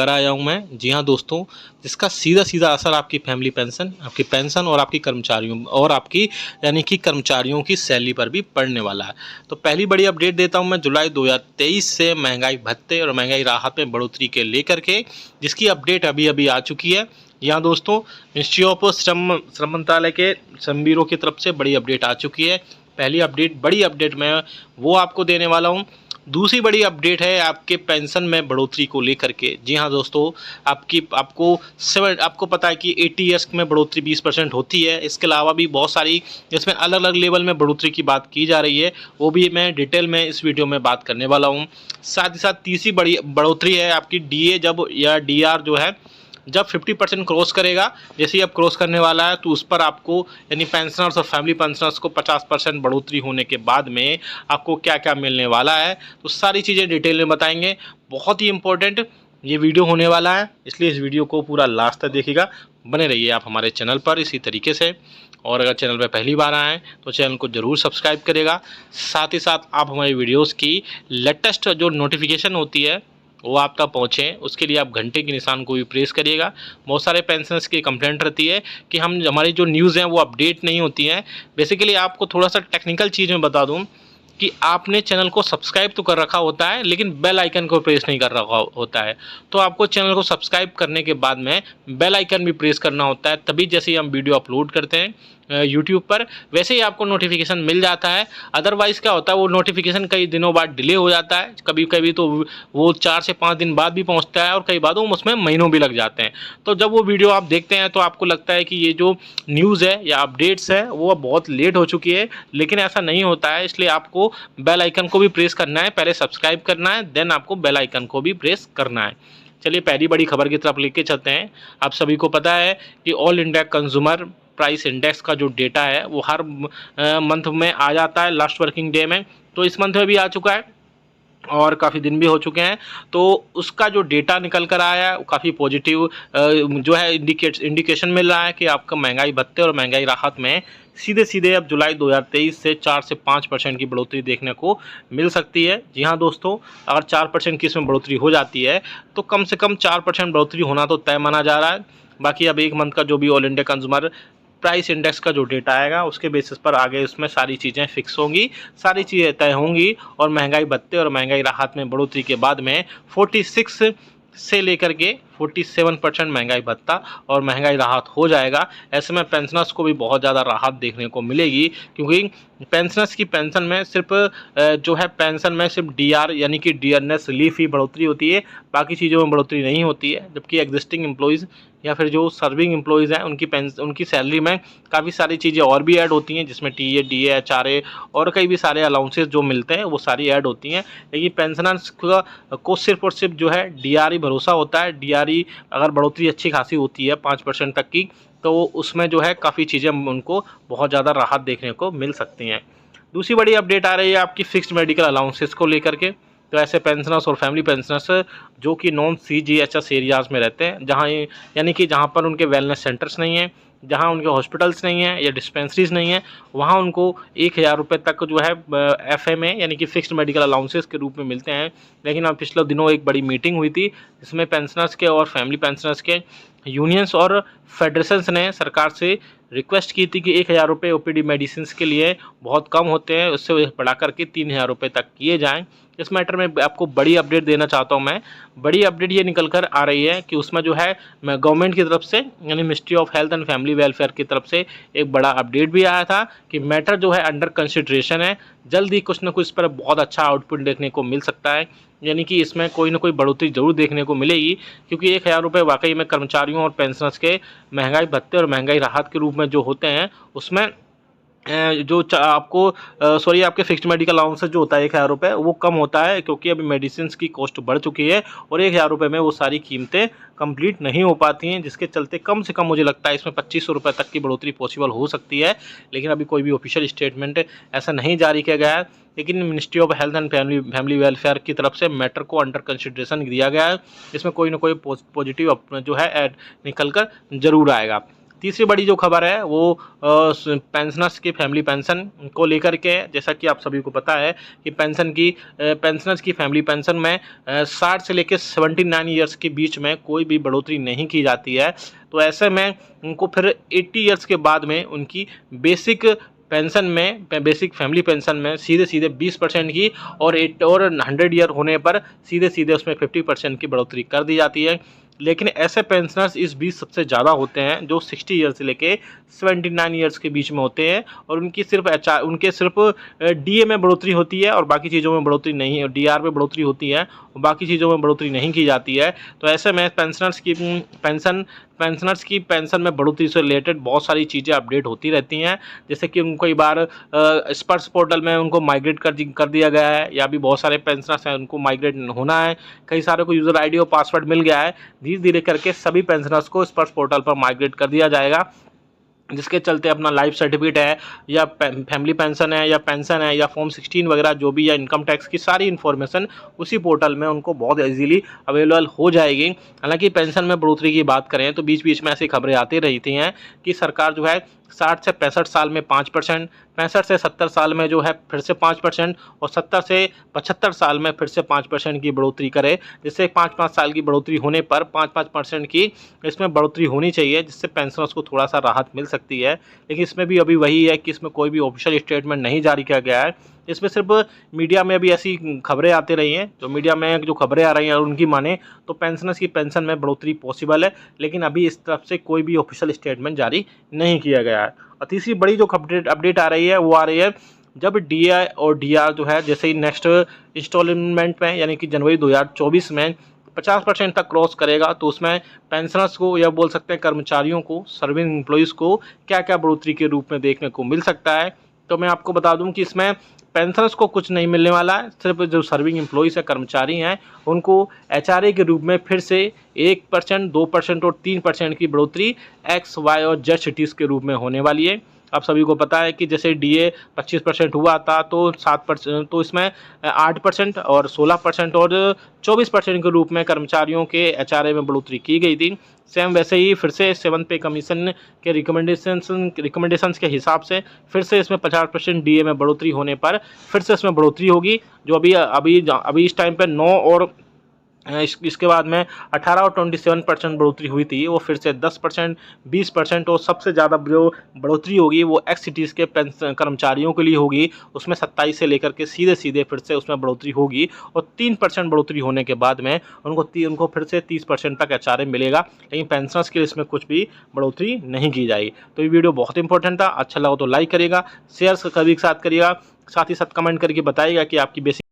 कर आया हूँ मैं। जी हाँ दोस्तों, जिसका सीधा सीधा असर आपकी फैमिली पेंशन, आपकी पेंशन और आपकी कर्मचारियों और आपकी यानी कि कर्मचारियों की सैलरी पर भी पड़ने वाला है। तो पहली बड़ी अपडेट देता हूँ मैं जुलाई 2023 से महंगाई भत्ते और महंगाई राहत में बढ़ोतरी के लेकर के, जिसकी अपडेट अभी अभी आ चुकी है। यहाँ दोस्तों, मिनिस्ट्री ऑफ श्रम मंत्रालय के श्रम ब्यूरो की तरफ से बड़ी अपडेट आ चुकी है। पहली अपडेट, बड़ी अपडेट मैं वो आपको देने वाला हूँ। दूसरी बड़ी अपडेट है आपके पेंशन में बढ़ोतरी को लेकर के। जी हाँ दोस्तों, आपको पता है कि 80 ईयर्स में बढ़ोतरी 20% होती है। इसके अलावा भी बहुत सारी इसमें अलग अलग लेवल में बढ़ोतरी की बात की जा रही है, वो भी मैं डिटेल में इस वीडियो में बात करने वाला हूँ। साथ ही साथ तीसरी बड़ी बढ़ोतरी है आपकी डीए जब या डीआर जो है जब 50% क्रॉस करेगा, जैसे ही अब क्रॉस करने वाला है तो उस पर आपको यानी पेंशनर्स और फैमिली पेंशनर्स को 50% बढ़ोतरी होने के बाद में आपको क्या क्या मिलने वाला है, तो सारी चीज़ें डिटेल में बताएंगे। बहुत ही इंपॉर्टेंट ये वीडियो होने वाला है, इसलिए इस वीडियो को पूरा लास्ट तक देखिएगा। बने रहिए आप हमारे चैनल पर इसी तरीके से, और अगर चैनल पर पहली बार आए तो चैनल को ज़रूर सब्सक्राइब करेगा। साथ ही साथ आप हमारी वीडियोज़ की लेटेस्ट जो नोटिफिकेशन होती है वो आप तक पहुँचे, उसके लिए आप घंटे के निशान को भी प्रेस करिएगा। बहुत सारे पेंशनर्स की कंप्लेंट रहती है कि हमारी जो न्यूज़ हैं वो अपडेट नहीं होती हैं। बेसिकली आपको थोड़ा सा टेक्निकल चीज़ में बता दूं कि आपने चैनल को सब्सक्राइब तो कर रखा होता है, लेकिन बेल आइकन को प्रेस नहीं कर रखा होता है। तो आपको चैनल को सब्सक्राइब करने के बाद में बेल आइकन भी प्रेस करना होता है, तभी जैसे ही हम वीडियो अपलोड करते हैं यूट्यूब पर वैसे ही आपको नोटिफिकेशन मिल जाता है। अदरवाइज़ क्या होता है, वो नोटिफिकेशन कई दिनों बाद डिले हो जाता है, कभी कभी तो वो 4 से 5 दिन बाद भी पहुंचता है, और कई बार उसमें महीनों भी लग जाते हैं। तो जब वो वीडियो आप देखते हैं तो आपको लगता है कि ये जो न्यूज़ है या अपडेट्स है वो बहुत लेट हो चुकी है, लेकिन ऐसा नहीं होता है। इसलिए आपको बेल आइकन को भी प्रेस करना है, पहले सब्सक्राइब करना है, देन आपको बेल आइकन को भी प्रेस करना है। चलिए पहली बड़ी खबर की तरफ लेके चलते हैं। आप सभी को पता है कि all India consumer price index का जो डेटा है वो हर मंथ में आ जाता है, लास्ट वर्किंग डे में। तो इस मंथ में भी आ चुका है और काफ़ी दिन भी हो चुके हैं। तो उसका जो डेटा निकल कर आया है वो काफ़ी पॉजिटिव जो है इंडिकेशन मिल रहा है कि आपका महंगाई भत्ते और महंगाई राहत में सीधे सीधे अब जुलाई 2023 से 4 से 5% की बढ़ोतरी देखने को मिल सकती है। जी हाँ दोस्तों, अगर 4% की इसमें बढ़ोतरी हो जाती है तो कम से कम 4% बढ़ोतरी होना तो तय माना जा रहा है। बाकी अब एक मंथ का जो भी all India consumer price index का जो डेटा आएगा उसके बेसिस पर आगे उसमें सारी चीज़ें फिक्स होंगी, सारी चीज़ें तय होंगी, और महंगाई भत्ते और महंगाई राहत में बढ़ोतरी के बाद में 46 से लेकर के 47% महंगाई भत्ता और महंगाई राहत हो जाएगा। ऐसे में पेंशनर्स को भी बहुत ज़्यादा राहत देखने को मिलेगी, क्योंकि पेंशनर्स की पेंशन में सिर्फ जो है पेंशन में सिर्फ डीआर यानी कि डियरनेस रिलीफ ही बढ़ोतरी होती है, बाकी चीज़ों में बढ़ोतरी नहीं होती है। जबकि एग्जिस्टिंग एम्प्लॉयज़ या फिर जो सर्विंग एम्प्लॉयज़ हैं उनकी सैलरी में काफ़ी सारी चीज़ें और भी ऐड होती हैं, जिसमें टीए, डीए, एचआरए और कई भी सारे अलाउंसेस जो मिलते हैं वो सारी ऐड होती हैं। लेकिन पेंशनर्स को सिर्फ और सिर्फ जो है डीआर ही भरोसा होता है। डीआर अगर बढ़ोतरी अच्छी खासी होती है 5% तक की, तो उसमें जो है काफ़ी चीज़ें उनको बहुत ज़्यादा राहत देखने को मिल सकती हैं। दूसरी बड़ी अपडेट आ रही है आपकी फिक्स्ड मेडिकल अलाउंसेस को लेकर के। तो ऐसे पेंशनर्स और फैमिली पेंशनर्स जो कि नॉन सीजीएचएस एरियाज़ में रहते हैं, जहाँ यानी कि जहाँ पर उनके वेलनेस सेंटर्स नहीं हैं, जहाँ उनके हॉस्पिटल्स नहीं हैं या डिस्पेंसरीज नहीं हैं, वहाँ उनको 1000 रुपये तक जो है एफएमए यानी कि फिक्स्ड मेडिकल अलाउंसेस के रूप में मिलते हैं। लेकिन अब पिछले दिनों एक बड़ी मीटिंग हुई थी, जिसमें पेंशनर्स के और फैमिली पेंशनर्स के यूनियंस और फेडरेशंस ने सरकार से रिक्वेस्ट की थी कि 1000 रुपये ओपीडी मेडिसिन के लिए बहुत कम होते हैं, उससे बढ़ा करके 3000 रुपये तक किए जाएँ। इस मैटर में आपको बड़ी अपडेट देना चाहता हूं मैं। बड़ी अपडेट ये निकल कर आ रही है कि उसमें जो है गवर्नमेंट की तरफ से यानी ministry of health and family welfare की तरफ से एक बड़ा अपडेट भी आया था कि मैटर जो है अंडर कंसिडरेशन है, जल्द ही कुछ ना कुछ इस पर बहुत अच्छा आउटपुट देखने को मिल सकता है। यानी कि इसमें कोई ना कोई बढ़ोतरी जरूर देखने को मिलेगी, क्योंकि 1000 रुपये वाकई में कर्मचारियों और पेंशनर्स के महंगाई भत्ते और महंगाई राहत के रूप में जो होते हैं उसमें आपके फिक्स्ड मेडिकल अलाउंस जो होता है 1000 रुपये वो कम होता है, क्योंकि अभी मेडिसिन की कॉस्ट बढ़ चुकी है और 1000 रुपये में वो सारी कीमतें कंप्लीट नहीं हो पाती हैं, जिसके चलते कम से कम मुझे लगता है इसमें 2500 रुपये तक की बढ़ोतरी पॉसिबल हो सकती है। लेकिन अभी कोई भी ऑफिशियल स्टेटमेंट ऐसा नहीं जारी किया गया है, लेकिन ministry of health and family welfare की तरफ से मैटर को अंडर कंसिडरेशन दिया गया है। इसमें कोई ना कोई पॉजिटिव जो है निकल कर जरूर आएगा। तीसरी बड़ी जो खबर है वो पेंशनर्स की फैमिली पेंशन को लेकर के है। जैसा कि आप सभी को पता है कि पेंशनर्स की फैमिली पेंशन में 60 से लेकर 79 ईयर्स के बीच में कोई भी बढ़ोतरी नहीं की जाती है। तो ऐसे में उनको फिर 80 ईयर्स के बाद में उनकी बेसिक पेंशन में, बेसिक फैमिली पेंशन में सीधे सीधे 20% की और 100 ईयर होने पर सीधे सीधे उसमें 50% की बढ़ोतरी कर दी जाती है। लेकिन ऐसे पेंशनर्स इस बीच सबसे ज़्यादा होते हैं जो 60 ईयर से लेके 79 ईयर्स के बीच में होते हैं, और उनके सिर्फ डीए में बढ़ोतरी होती है और बाकी चीज़ों में बढ़ोतरी नहीं, डीआर में बढ़ोतरी होती है और बाकी चीज़ों में बढ़ोतरी नहीं की जाती है। तो ऐसे में पेंशनर्स की पेंशन में बढ़ोतरी से रिलेटेड बहुत सारी चीज़ें अपडेट होती रहती हैं। जैसे कि उनको कई बार स्पर्श पोर्टल में उनको माइग्रेट कर दिया गया है, या भी बहुत सारे पेंशनर्स हैं उनको माइग्रेट होना है, कई सारे को यूज़र आईडी और पासवर्ड मिल गया है। धीरे धीरे करके सभी पेंशनर्स को स्पर्श पोर्टल पर माइग्रेट कर दिया जाएगा, जिसके चलते अपना लाइफ सर्टिफिकेट है या फैमिली पेंशन है या फॉर्म 16 वगैरह जो भी, या इनकम टैक्स की सारी इन्फॉर्मेशन उसी पोर्टल में उनको बहुत इजीली अवेलेबल हो जाएगी। हालांकि पेंशन में बढ़ोतरी की बात करें तो बीच बीच में ऐसी खबरें आती रहती हैं कि सरकार जो है 60 से 65 साल में 5%, 65 से 70 साल में जो है फिर से 5%, और 70 से 75 साल में फिर से 5% की बढ़ोतरी करे, जिससे 5-5 साल की बढ़ोतरी होने पर 5-5% की इसमें बढ़ोतरी होनी चाहिए, जिससे पेंशनर्स को थोड़ा सा राहत मिल सकती है। लेकिन इसमें भी अभी वही है कि इसमें कोई भी ऑफिशियल स्टेटमेंट नहीं जारी किया गया है। इसमें सिर्फ मीडिया में भी ऐसी खबरें आती रही हैं, जो मीडिया में जो खबरें आ रही हैं और उनकी माने तो पेंशनर्स की पेंशन में बढ़ोतरी पॉसिबल है, लेकिन अभी इस तरफ से कोई भी ऑफिशियल स्टेटमेंट जारी नहीं किया गया है। और तीसरी बड़ी जो अपडेट आ रही है वो आ रही है, जब डीए और डीआर जो है जैसे ही नेक्स्ट इंस्टॉलमेंट में यानी कि जनवरी 2024 में 50% तक क्रॉस करेगा, तो उसमें पेंशनर्स को या बोल सकते हैं कर्मचारियों को, सर्विंग एम्प्लॉइज़ को क्या क्या बढ़ोतरी के रूप में देखने को मिल सकता है। तो मैं आपको बता दूं कि इसमें पेंशनर्स को कुछ नहीं मिलने वाला है, सिर्फ जो सर्विंग एम्प्लॉइज़ है, कर्मचारी हैं, उनको एचआरए के रूप में फिर से 1%, 2% और 3% की बढ़ोतरी एक्स, वाई और जेड सिटीज़ के रूप में होने वाली है। आप सभी को पता है कि जैसे डीए 25% हुआ था तो 7%, तो इसमें 8% और 16% और 24% के रूप में कर्मचारियों के एचआरए में बढ़ोतरी की गई थी। सेम वैसे ही फिर से 7th पे कमीशन के रिकमेंडेशंस के हिसाब से फिर से इसमें 50% डीए में बढ़ोतरी होने पर फिर से इसमें बढ़ोतरी होगी, जो अभी इस टाइम पे 9 और इसके बाद में 18 और 27% बढ़ोतरी हुई थी, वो फिर से 10%, 20% और सबसे ज़्यादा जो बढ़ोतरी होगी वो एक्स सिटीज़ के कर्मचारियों के लिए होगी। उसमें 27 से लेकर के सीधे सीधे फिर से उसमें बढ़ोतरी होगी, और 3% बढ़ोतरी होने के बाद में उनको फिर से 30% तक एचआरए मिलेगा। लेकिन पेंशनर्स के लिए इसमें कुछ भी बढ़ोतरी नहीं की जाएगी। तो ये वीडियो बहुत इंपॉर्टेंट था, अच्छा लगा तो लाइक करिएगा, शेयर सभी के साथ करिएगा, साथ ही साथ कमेंट करके बताइएगा कि आपकी बेसिक